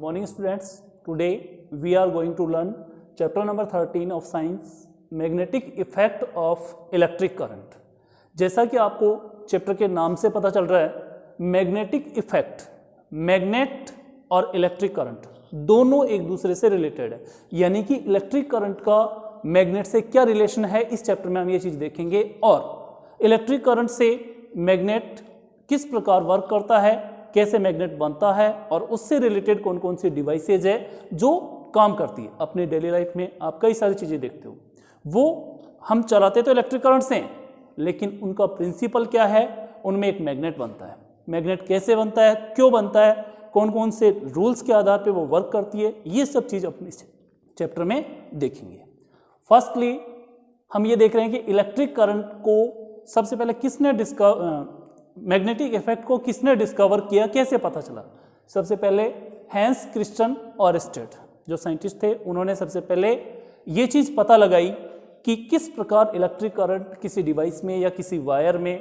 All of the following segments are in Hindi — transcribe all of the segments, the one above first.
morning students. Today we are going to learn chapter number 13 of science, magnetic effect of electric current. जैसा कि आपको चैप्टर के नाम से पता चल रहा है, मैग्नेटिक इफेक्ट, मैग्नेट और इलेक्ट्रिक करंट दोनों एक दूसरे से रिलेटेड है, यानी कि इलेक्ट्रिक करंट का मैग्नेट से क्या रिलेशन है, इस चैप्टर में हम ये चीज देखेंगे। और इलेक्ट्रिक करंट से मैग्नेट किस प्रकार वर्क करता है, कैसे मैग्नेट बनता है और उससे रिलेटेड कौन कौन सी डिवाइसेज है जो काम करती है। अपनी डेली लाइफ में आप कई सारी चीजें देखते हो, वो हम चलाते तो इलेक्ट्रिक करंट से, लेकिन उनका प्रिंसिपल क्या है, उनमें एक मैग्नेट बनता है। मैग्नेट कैसे बनता है, क्यों बनता है, कौन कौन से रूल्स के आधार पे वो वर्क करती है, ये सब चीज़ अपने चैप्टर में देखेंगे। फर्स्टली हम ये देख रहे हैं कि इलेक्ट्रिक करंट को सबसे पहले किसने मैग्नेटिक इफेक्ट को किसने डिस्कवर किया, कैसे पता चला। सबसे पहले हैंस क्रिश्चियन ऑयरस्टेड जो साइंटिस्ट थे, उन्होंने सबसे पहले ये चीज़ पता लगाई कि किस प्रकार इलेक्ट्रिक करंट किसी डिवाइस में या किसी वायर में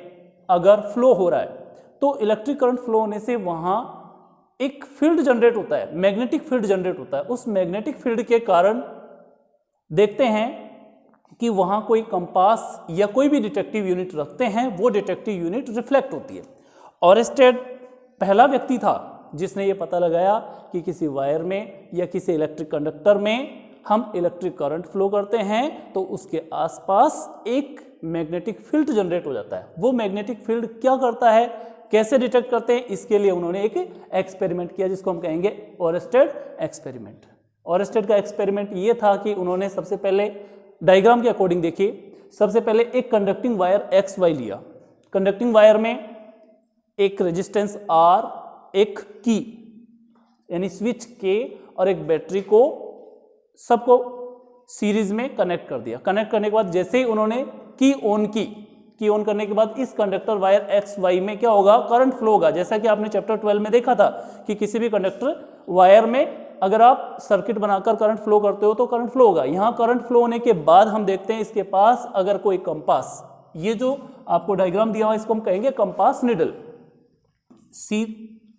अगर फ्लो हो रहा है तो इलेक्ट्रिक करंट फ्लो होने से वहाँ एक फील्ड जनरेट होता है, मैग्नेटिक फील्ड जनरेट होता है। उस मैग्नेटिक फील्ड के कारण देखते हैं कि वहाँ कोई कंपास या कोई भी डिटेक्टिव यूनिट रखते हैं, वो डिटेक्टिव यूनिट रिफ्लेक्ट होती है। ऑयरस्टेड पहला व्यक्ति था जिसने ये पता लगाया कि किसी वायर में या किसी इलेक्ट्रिक कंडक्टर में हम इलेक्ट्रिक करंट फ्लो करते हैं तो उसके आसपास एक मैग्नेटिक फील्ड जनरेट हो जाता है। वो मैग्नेटिक फील्ड क्या करता है, कैसे डिटेक्ट करते हैं, इसके लिए उन्होंने एक एक्सपेरिमेंट किया जिसको हम कहेंगे ऑयरस्टेड एक्सपेरिमेंट। ऑयरस्टेड का एक्सपेरिमेंट ये था कि उन्होंने सबसे पहले डायग्राम के अकॉर्डिंग देखिए, सबसे पहले एक कंडक्टिंग वायर एक्स वाई लिया। कंडक्टिंग वायर में एक रेजिस्टेंस आर, एक की यानी स्विच के और एक बैटरी को सबको सीरीज में कनेक्ट कर दिया। कनेक्ट करने के बाद जैसे ही उन्होंने की ऑन करने के बाद इस कंडक्टर वायर एक्स वाई में क्या होगा, करंट फ्लो होगा। जैसा कि आपने चैप्टर 12 में देखा था कि किसी भी कंडक्टर वायर में अगर आप सर्किट बनाकर करंट फ्लो करते हो तो करंट फ्लो होगा। यहाँ करंट फ्लो होने के बाद हम देखते हैं इसके पास अगर कोई कंपास, ये जो आपको डायग्राम दिया हुआ इसको हम कहेंगे कंपास निडल, सी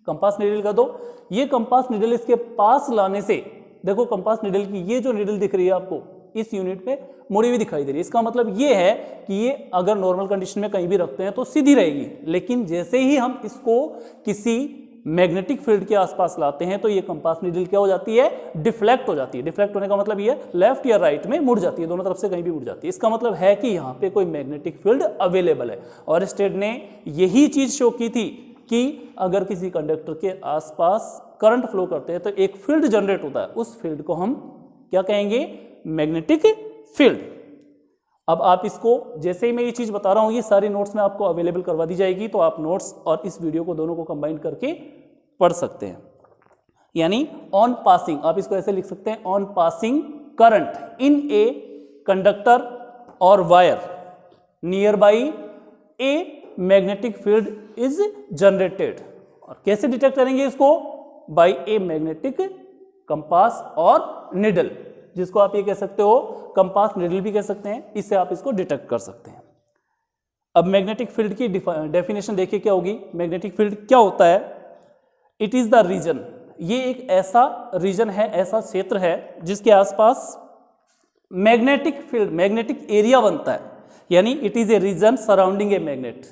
कंपास निडल का दो। ये कंपास निडल इसके पास लाने से, देखो कंपास निडल की ये जो निडल दिख रही है आपको इस यूनिट में मुड़ी हुई दिखाई दे रही है, इसका मतलब ये है कि ये अगर नॉर्मल कंडीशन में कहीं भी रखते हैं तो सीधी रहेगी, लेकिन जैसे ही हम इसको किसी मैग्नेटिक फील्ड के आसपास लाते हैं तो ये कंपास निडल क्या हो जाती है, डिफ्लेक्ट हो जाती है। डिफ्लेक्ट होने का मतलब ये लेफ्ट या राइट में मुड़ जाती है, दोनों तरफ से कहीं भी मुड़ जाती है। इसका मतलब है कि यहाँ पे कोई मैग्नेटिक फील्ड अवेलेबल है। ऑयरस्टेड ने यही चीज शो की थी कि अगर किसी कंडक्टर के आसपास करंट फ्लो करते हैं तो एक फील्ड जनरेट होता है, उस फील्ड को हम क्या कहेंगे, मैग्नेटिक फील्ड। अब आप इसको, जैसे ही मैं ये चीज बता रहा हूं, ये सारी नोट्स में आपको अवेलेबल करवा दी जाएगी, तो आप नोट्स और इस वीडियो को दोनों को कंबाइन करके पढ़ सकते हैं। यानी ऑन पासिंग, आप इसको ऐसे लिख सकते हैं, on passing current in a conductor और wire near by a magnetic field is generated. और कैसे डिटेक्ट करेंगे इसको, बाई ए मैग्नेटिक कंपास और निडल, जिसको आप ये कह सकते हो कंपास निडल भी कह सकते हैं, इससे आप इसको डिटेक्ट कर सकते हैं। अब मैग्नेटिक फील्ड की डेफिनेशन देखिए क्या होगी। मैग्नेटिक फील्ड क्या होता है, इट इज द रीजन, ये एक ऐसा रीजन है, ऐसा क्षेत्र है जिसके आसपास मैग्नेटिक फील्ड, मैग्नेटिक एरिया बनता है। यानी it is a region surrounding a magnet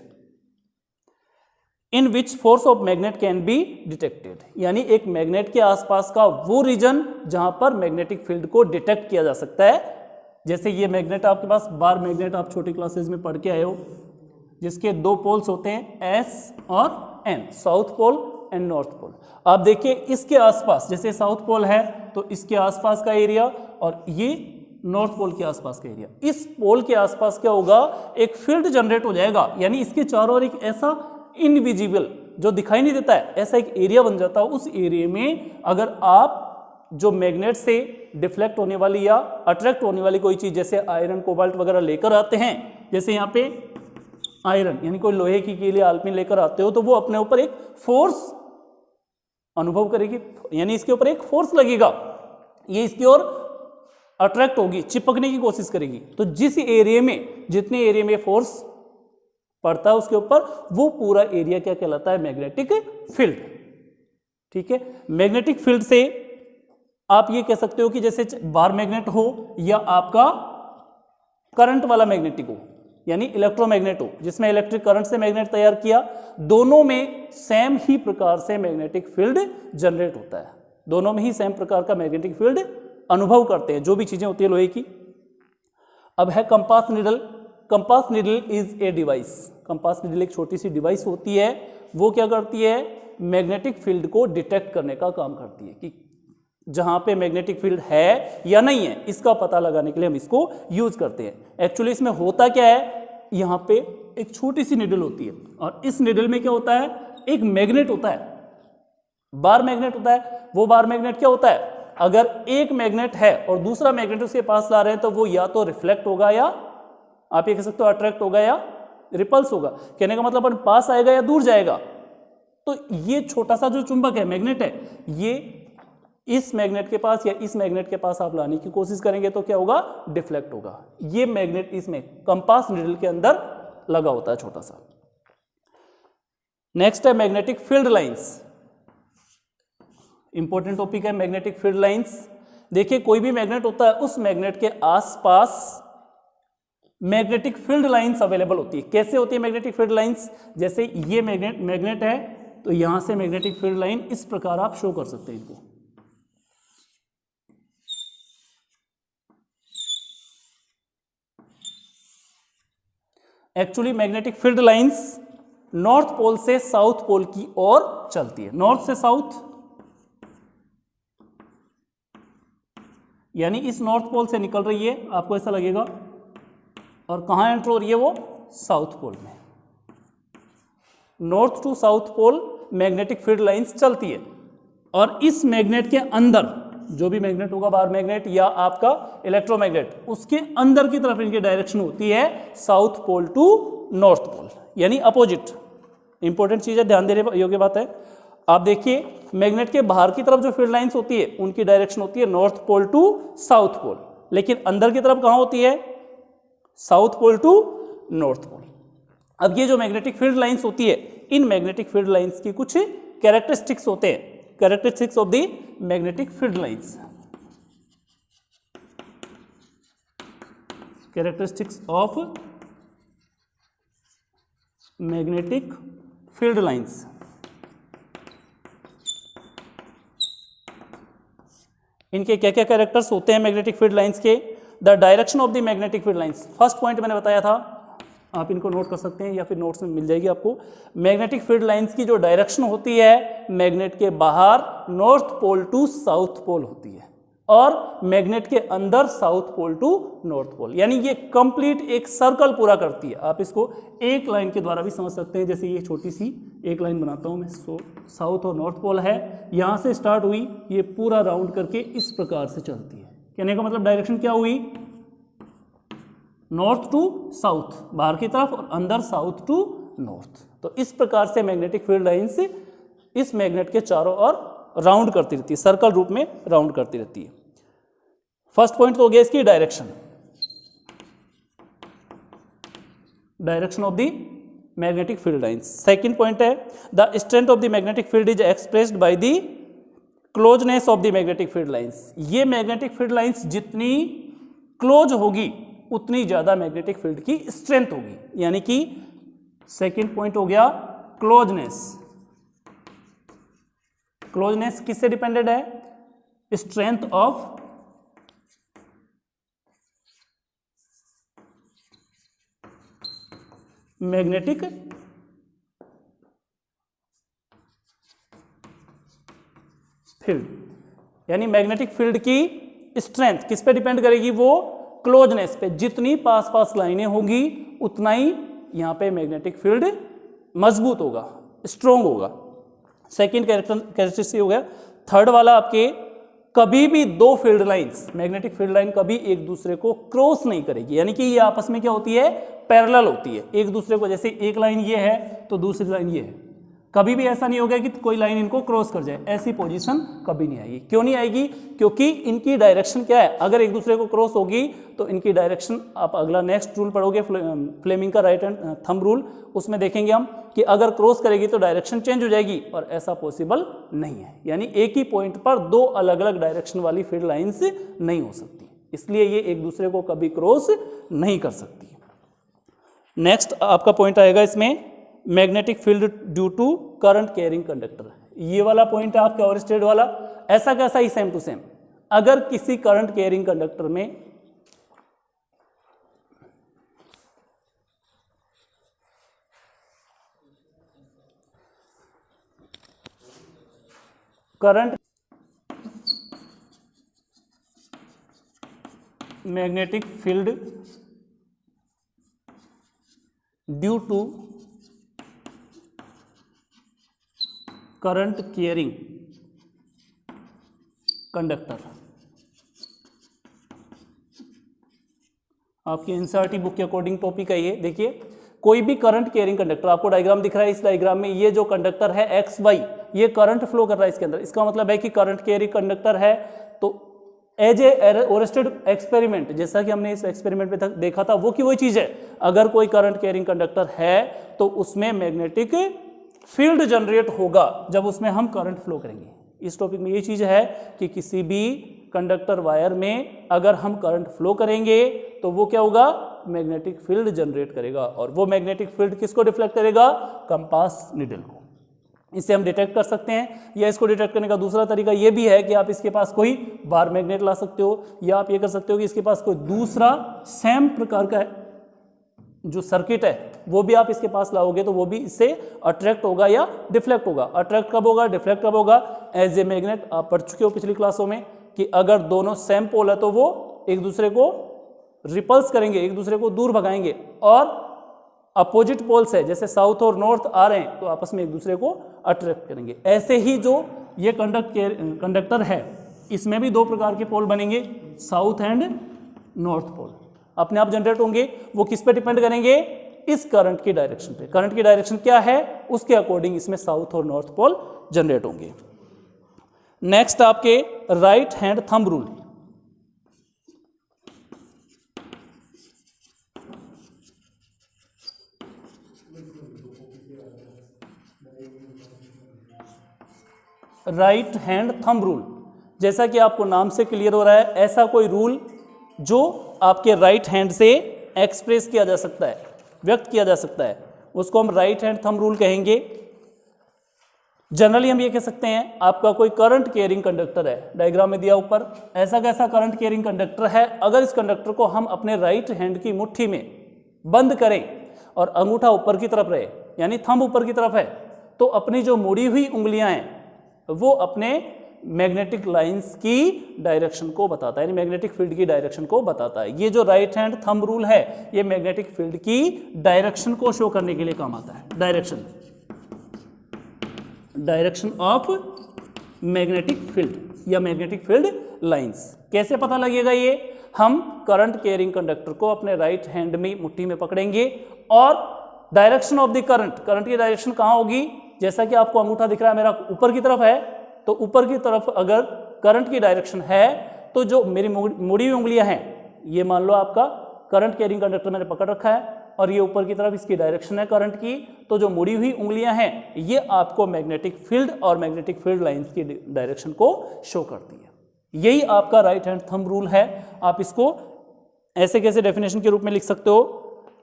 in which force of magnet can be detected. यानी एक मैग्नेट के आसपास का वो रीजन जहां पर मैग्नेटिक फील्ड को डिटेक्ट किया जा सकता है। जैसे ये मैग्नेट आपके पास, बार मैग्नेट आप छोटी क्लासेस में पढ़ के आए हो, जिसके दो पोल्स होते हैं एस और N, south pole and north pole. आप देखिए इसके आसपास, जैसे साउथ पोल है तो इसके आसपास का एरिया और ये नॉर्थ पोल के आसपास का एरिया, इस पोल के आसपास क्या होगा, एक फील्ड जनरेट हो जाएगा। यानी इसके चारों ओर एक ऐसा इनविजिबल, जो दिखाई नहीं देता है, ऐसा एक एरिया बन जाता है। उस एरिया में अगर आप जो मैग्नेट से डिफ्लेक्ट होने वाली या अट्रैक्ट होने वाली कोई चीज, जैसे आयरन कोबाल्ट वगैरह लेकर आते हैं, जैसे यहाँ पे आयरन यानी कोई लोहे की कीली आलपीन लेकर आते हो, तो वो अपने ऊपर एक फोर्स अनुभव करेगी, यानी इसके ऊपर एक फोर्स लगेगा, ये इसकी ओर अट्रैक्ट होगी, चिपकने की कोशिश करेगी। तो जिस एरिया में, जितने एरिया में फोर्स पड़ता है उसके ऊपर, वो पूरा एरिया क्या कहलाता है, मैग्नेटिक फील्ड। ठीक है, मैग्नेटिक फील्ड से आप ये कह सकते हो कि जैसे बार मैग्नेट हो या आपका करंट वाला मैग्नेटिक हो, यानी इलेक्ट्रोमैग्नेट हो जिसमें इलेक्ट्रिक करंट से मैग्नेट तैयार किया, दोनों में सेम ही प्रकार से मैग्नेटिक फील्ड जनरेट होता है, दोनों में ही सेम प्रकार का मैग्नेटिक फील्ड अनुभव करते हैं जो भी चीजें होती है लोहे की। अब है compass needle. Compass needle is a device. Compass needle एक छोटी सी डिवाइस होती है, वो क्या करती है, मैग्नेटिक फील्ड को डिटेक्ट करने का काम करती है कि जहां पे मैग्नेटिक फील्ड है या नहीं है, इसका पता लगाने के लिए हम इसको यूज करते हैं। एक्चुअली इसमें होता क्या है, यहाँ पे एक छोटी सी निडल होती है और इस निडल में क्या होता है, एक मैग्नेट होता है, बार मैग्नेट होता है। वो बार मैग्नेट क्या होता है, अगर एक मैग्नेट है और दूसरा मैग्नेट उसके पास ला रहे हैं तो वो या तो रिफ्लेक्ट होगा या आप ये कह सकते हो अट्रैक्ट होगा या रिपल्स होगा। कहने का मतलब पास आएगा या दूर जाएगा। तो ये छोटा सा जो चुंबक है, मैग्नेट है, ये इस मैग्नेट के पास या इस मैग्नेट के पास आप लाने की कोशिश करेंगे तो क्या होगा, डिफ्लेक्ट होगा। ये मैग्नेट इसमें कंपास निडल के अंदर लगा होता है छोटा सा। नेक्स्ट है magnetic field lines. Important topic है मैग्नेटिक फील्ड लाइंस। देखिए कोई भी मैग्नेट होता है, उस मैग्नेट के आसपास मैग्नेटिक फील्ड लाइंस अवेलेबल होती है। कैसे होती है मैग्नेटिक फील्ड लाइंस, जैसे ये मैग्नेट है तो यहां से मैग्नेटिक फील्ड लाइन इस प्रकार आप शो कर सकते हैं इनको। Actually magnetic field lines north pole से साउथ पोल की ओर चलती है। नॉर्थ से साउथ, यानी इस नॉर्थ पोल से निकल रही है, आपको ऐसा लगेगा, और कहां एंटर हो रही है, वो साउथ पोल में। North to south pole magnetic field lines चलती है और इस मैग्नेट के अंदर जो भी मैग्नेट होगा, बार मैग्नेट या आपका इलेक्ट्रोमैग्नेट, उसके अंदर की तरफ इनकी डायरेक्शन होती है south pole to north pole, यानी अपोजिट। इंपॉर्टेंट चीज है, ध्यान देने योग्य बात है। आप देखिए मैग्नेट के बाहर की तरफ जो फील्ड लाइंस होती है उनकी डायरेक्शन होती है north pole to south pole, लेकिन अंदर की तरफ कहां होती है, south pole to north pole. अब ये जो मैग्नेटिक फील्ड लाइंस होती है, इन मैग्नेटिक फील्ड लाइंस की कुछ कैरेक्टरिस्टिक्स होते हैं। Characteristics of the magnetic field lines. Characteristics of magnetic field lines. इनके क्या क्या कैरेक्टर्स होते हैं मैग्नेटिक फील्ड लाइंस के। The direction of the magnetic field lines, first point मैंने बताया था, आप इनको नोट कर सकते हैं या फिर नोट्स में मिल जाएगी आपको। मैग्नेटिक फील्ड लाइंस की जो डायरेक्शन होती है मैग्नेट के बाहर north pole to south pole होती है और मैग्नेट के अंदर south pole to north pole, यानी ये कंप्लीट एक सर्कल पूरा करती है। आप इसको एक लाइन के द्वारा भी समझ सकते हैं, जैसे ये छोटी सी एक लाइन बनाता हूं मैं, साउथ और नॉर्थ पोल है, यहां से स्टार्ट हुई, ये पूरा राउंड करके इस प्रकार से चलती है। कहने का मतलब डायरेक्शन क्या हुई, नॉर्थ टू साउथ बाहर की तरफ और अंदर साउथ टू नॉर्थ। तो इस प्रकार से मैग्नेटिक फील्ड लाइंस इस मैग्नेट के चारों ओर राउंड करती रहती है, सर्कल रूप में राउंड करती रहती है। फर्स्ट पॉइंट तो हो गया इसकी direction, direction of the magnetic field lines. Second point है the strength of the magnetic field is expressed by the closeness of the magnetic field lines. ये मैग्नेटिक फील्ड लाइंस जितनी क्लोज होगी उतनी ज्यादा मैग्नेटिक फील्ड की स्ट्रेंथ होगी, यानी कि सेकंड पॉइंट हो गया क्लोजनेस। क्लोजनेस किससे डिपेंडेड है, स्ट्रेंथ ऑफ मैग्नेटिक फील्ड, यानी मैग्नेटिक फील्ड की स्ट्रेंथ किस पे डिपेंड करेगी, वो क्लोजनेस पे। जितनी पास पास लाइनें होगी उतना ही यहां पे मैग्नेटिक फील्ड मजबूत होगा, स्ट्रोंग होगा। सेकेंड कैरेक्टरिस्टिक हो गया। थर्ड वाला आपके कभी भी दो field lines, magnetic field line कभी एक दूसरे को क्रॉस नहीं करेगी, यानी कि ये आपस में क्या होती है, पैरेलल होती है एक दूसरे को। जैसे एक लाइन ये है तो दूसरी लाइन ये है, कभी भी ऐसा नहीं होगा कि कोई लाइन इनको क्रॉस कर जाए, ऐसी पोजीशन कभी नहीं आएगी। क्यों नहीं आएगी? क्योंकि इनकी डायरेक्शन क्या है, अगर एक दूसरे को क्रॉस होगी तो इनकी डायरेक्शन, आप अगला नेक्स्ट रूल पढ़ोगे फ्लेमिंग का राइट हैंड थंब रूल, उसमें देखेंगे हम कि अगर क्रॉस करेगी तो डायरेक्शन चेंज हो जाएगी, और ऐसा पॉसिबल नहीं है। यानी एक ही पॉइंट पर दो अलग अलग डायरेक्शन वाली फील्ड लाइन्स नहीं हो सकती, इसलिए ये एक दूसरे को कभी क्रॉस नहीं कर सकती। नेक्स्ट आपका पॉइंट आएगा इसमें magnetic field due to current carrying conductor. ये वाला पॉइंट है आपका ओवरस्टेड वाला। ऐसा कैसा ही सेम टू सेम, अगर किसी करंट कैरिंग कंडक्टर में current magnetic field due to current carrying conductor, आपकी एनसीईआरटी बुक के अकॉर्डिंग टॉपिक है ये। देखिए, कोई भी करंट कैरिंग कंडक्टर, आपको डायग्राम दिख रहा है, इस डायग्राम में ये जो कंडक्टर है एक्स वाई, ये करंट फ्लो कर रहा है इसके अंदर। इसका मतलब है कि करंट कैरिंग कंडक्टर है। तो एज ए ओरेस्टेड एक्सपेरिमेंट, जैसा कि हमने इस एक्सपेरिमेंट में देखा था, वो की वही चीज है। अगर कोई करंट कैरिंग कंडक्टर है तो उसमें मैग्नेटिक फील्ड जनरेट होगा जब उसमें हम करंट फ्लो करेंगे। इस टॉपिक में ये चीज है कि किसी भी कंडक्टर वायर में अगर हम करंट फ्लो करेंगे तो वो क्या होगा, मैग्नेटिक फील्ड जनरेट करेगा, और वो मैग्नेटिक फील्ड किसको डिफ्लेक्ट करेगा, कंपास निडल को। इसे हम डिटेक्ट कर सकते हैं, या इसको डिटेक्ट करने का दूसरा तरीका ये भी है कि आप इसके पास कोई बार मैग्नेट ला सकते हो, या आप ये कर सकते हो कि इसके पास कोई दूसरा सेम प्रकार का जो सर्किट है वो भी आप इसके पास लाओगे तो वो भी इससे अट्रैक्ट होगा या डिफ्लेक्ट होगा। अट्रैक्ट कब होगा, डिफ्लेक्ट कब होगा, एज ए मैग्नेट। आप पढ़ चुके हो पिछली क्लासों में कि अगर दोनों सेम पोल है तो वो एक दूसरे को रिपल्स करेंगे, एक दूसरे को दूर भगाएंगे, और अपोजिट पोल्स है जैसे साउथ और नॉर्थ आ रहे हैं तो आपस में एक दूसरे को अट्रैक्ट करेंगे। ऐसे ही जो ये कंडक्टर है इसमें भी दो प्रकार के पोल बनेंगे, साउथ एंड नॉर्थ पोल अपने आप जनरेट होंगे। वो किस पे डिपेंड करेंगे, इस करंट की डायरेक्शन पे। करंट की डायरेक्शन क्या है उसके अकॉर्डिंग इसमें साउथ और नॉर्थ पोल जनरेट होंगे। नेक्स्ट आपके right hand thumb rule. Right hand thumb rule, जैसा कि आपको नाम से क्लियर हो रहा है, ऐसा कोई रूल जो आपके राइट हैंड से एक्सप्रेस किया जा सकता है, व्यक्त किया जा सकता है, उसको हम राइट हैंड थंब रूल कहेंगे। जनरली हम ये कह सकते हैं आपका कोई करंट कैरिंग कंडक्टर है, डायग्राम में दिया ऊपर, ऐसा कैसा करंट कैरिंग कंडक्टर है, अगर इस कंडक्टर को हम अपने राइट हैंड की मुट्ठी में बंद करें और अंगूठा ऊपर की तरफ रहे, यानी थंब ऊपर की तरफ है, तो अपनी जो मुड़ी हुई उंगलियां हैं वो अपने मैग्नेटिक लाइंस की डायरेक्शन को बताता है, यानी मैग्नेटिक फील्ड की डायरेक्शन को बताता है। ये जो राइट हैंड थंब रूल है ये मैग्नेटिक फील्ड की डायरेक्शन को शो करने के लिए काम आता है। डायरेक्शन ऑफ मैग्नेटिक फील्ड या मैग्नेटिक फील्ड लाइंस। कैसे पता लगेगा ये, हम करंट कैरिंग कंडक्टर को अपने राइट हैंड में मुट्ठी में पकड़ेंगे और डायरेक्शन ऑफ द करंट की डायरेक्शन कहाँ होगी, जैसा कि आपको अंगूठा दिख रहा है मेरा ऊपर की तरफ है, तो ऊपर की तरफ अगर करंट की डायरेक्शन है तो जो मेरी मुड़ी हुई उंगलियां हैं, ये मान लो आपका करंट कैरिंग कंडक्टर मैंने पकड़ रखा है और ये ऊपर की तरफ इसकी डायरेक्शन है करंट की, तो जो मुड़ी हुई उंगलियां हैं ये आपको मैग्नेटिक फील्ड और मैग्नेटिक फील्ड लाइंस की डायरेक्शन को शो करती है। यही आपका राइट हैंड थंब रूल है। आप इसको ऐसे कैसे डेफिनेशन के रूप में लिख सकते हो,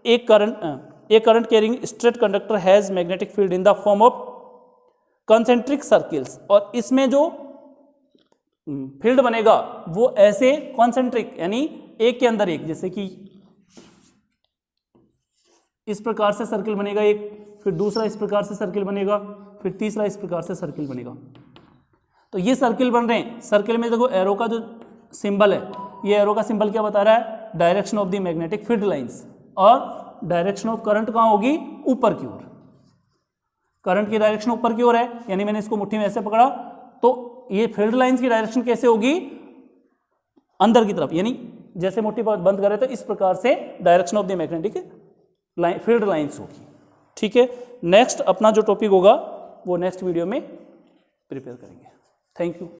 एक current carrying straight conductor has magnetic field in the form of concentric circles, और इसमें जो फील्ड बनेगा वो ऐसे कॉन्सेंट्रिक यानी एक के अंदर एक, जैसे कि इस प्रकार से सर्किल बनेगा एक, फिर दूसरा इस प्रकार से सर्किल बनेगा, फिर तीसरा इस प्रकार से सर्किल बनेगा। तो ये सर्किल बन रहे हैं, सर्किल में देखो एरो का जो सिंबल है, ये एरो का सिंबल क्या बता रहा है, direction of the magnetic field lines, और डायरेक्शन ऑफ करंट कहाँ होगी, ऊपर की ओर। करंट की डायरेक्शन ऊपर की ओर है, यानी मैंने इसको मुट्ठी में ऐसे पकड़ा, तो ये फील्ड लाइंस की डायरेक्शन कैसे होगी, अंदर की तरफ, यानी जैसे मुट्ठी बंद करे तो इस प्रकार से direction of the magnetic field lines होगी। ठीक है, नेक्स्ट अपना जो टॉपिक होगा वो नेक्स्ट वीडियो में प्रिपेयर करेंगे। Thank you.